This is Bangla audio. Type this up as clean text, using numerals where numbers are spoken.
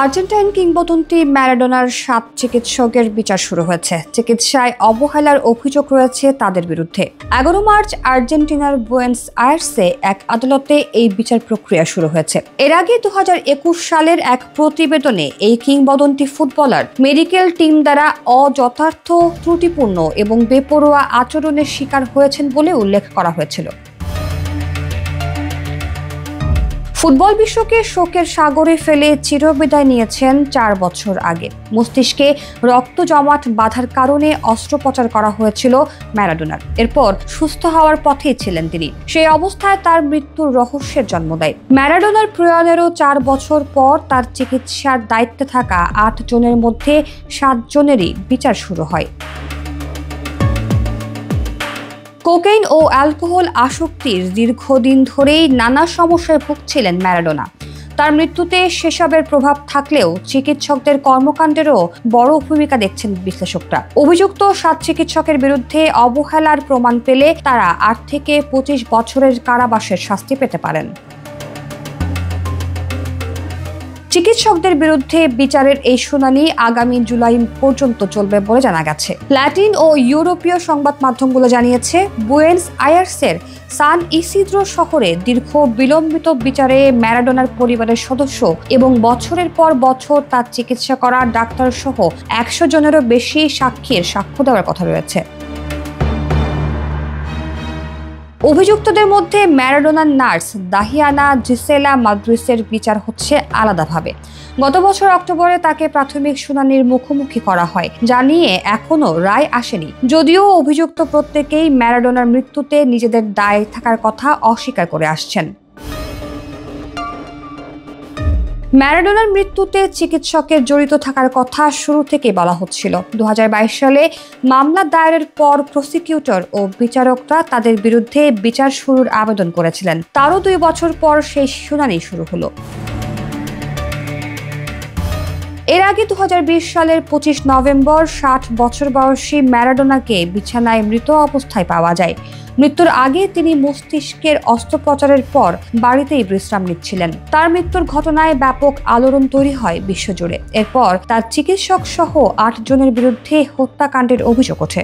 আর্জেন্টাইন কিংবদন্তি ম্যারাডোনার 7 চিকিৎসকের বিচার শুরু হয়েছে। চিকিৎসায় অবহেলার অভিযোগ রয়েছে তাদের বিরুদ্ধে। 11 মার্চ আর্জেন্টিনার বুয়েনস আয়ার্সে এক আদালতে এই বিচার প্রক্রিয়া শুরু হয়েছে। এর আগে 2021 সালের এক প্রতিবেদনে এই কিংবদন্তি ফুটবলার মেডিকেল টিম দ্বারা অযথার্থ, ত্রুটিপূর্ণ এবং বেপরোয়া আচরণের শিকার হয়েছেন বলে উল্লেখ করা হয়েছিল। ফুটবল বিশ্বকে শোকের সাগরে ফেলে চিরবিদায় নিয়েছেন 4 বছর আগে। মস্তিষ্কে রক্ত জমাট বাঁধার কারণে অস্ত্রোপচার করা হয়েছিল ম্যারাডোনার। এরপর সুস্থ হওয়ার পথেই ছিলেন তিনি। সেই অবস্থায় তার মৃত্যুর রহস্যের জন্ম দেয়। ম্যারাডোনার প্রয়াণেরও 4 বছর পর তার চিকিৎসার দায়িত্বে থাকা 8 জনের মধ্যে 7 জনেরই বিচার শুরু হয়। কোকেইন ও অ্যালকোহল আসক্তির দীর্ঘদিন ধরেই নানা সমস্যায় ভুগছিলেন ম্যারাডোনা। তার মৃত্যুতে সেসবের প্রভাব থাকলেও চিকিৎসকদের কর্মকাণ্ডেরও বড় ভূমিকা দেখছেন বিশ্লেষকরা। অভিযুক্ত 7 চিকিৎসকের বিরুদ্ধে অবহেলার প্রমাণ পেলে তারা 8 থেকে 25 বছরের কারাবাসের শাস্তি পেতে পারেন। চিকিৎসকদের বিরুদ্ধে বিচারের এই শুনানি আগামী জুলাই পর্যন্ত চলবে বলে জানা গেছে। ল্যাটিন ও ইউরোপীয় সংবাদ মাধ্যমগুলো জানিয়েছে, বুয়েনস আয়ার্সের সান ইসিদ্রো শহরে দীর্ঘ বিলম্বিত বিচারে ম্যারাডোনার পরিবারের সদস্য এবং বছরের পর বছর তার চিকিৎসা করা ডাক্তার সহ 100 জনেরও বেশি সাক্ষীর সাক্ষ্য দেওয়ার কথা রয়েছে। অভিযুক্তদের মধ্যে ম্যারাডোনার নার্স দাহিয়ানা জিসেলা মাদ্রিসের বিচার হচ্ছে আলাদাভাবে। গত বছর অক্টোবরে তাকে প্রাথমিক শুনানির মুখোমুখি করা হয়, যা নিয়ে এখনো রায় আসেনি। যদিও অভিযুক্ত প্রত্যেকেই ম্যারাডোনার মৃত্যুতে নিজেদের দায় থাকার কথা অস্বীকার করে আসছেন। ম্যারাডোনার মৃত্যুতে চিকিৎসকের জড়িত থাকার কথা শুরু থেকে বলা হচ্ছিল। 2022 সালে মামলা দায়েরের পর প্রসিকিউটর ও বিচারকরা তাদের বিরুদ্ধে বিচার শুরুর আবেদন করেছিলেন। তারও 2 বছর পর সেই শুনানি শুরু হলো। এর আগে 2020 সালের 25 নভেম্বর 60 বছর বয়সী ম্যারাডোনাকে বিছানায় মৃত অবস্থায় পাওয়া যায়। মৃত্যুর আগে তিনি মস্তিষ্কের অস্ত্রোপচারের পর বাড়িতেই বিশ্রাম নিচ্ছিলেন। তার মৃত্যুর ঘটনায় ব্যাপক আলোড়ন তৈরি হয় বিশ্বজুড়ে। এরপর তার চিকিৎসক সহ 8 জনের বিরুদ্ধে হত্যাকাণ্ডের অভিযোগ ওঠে।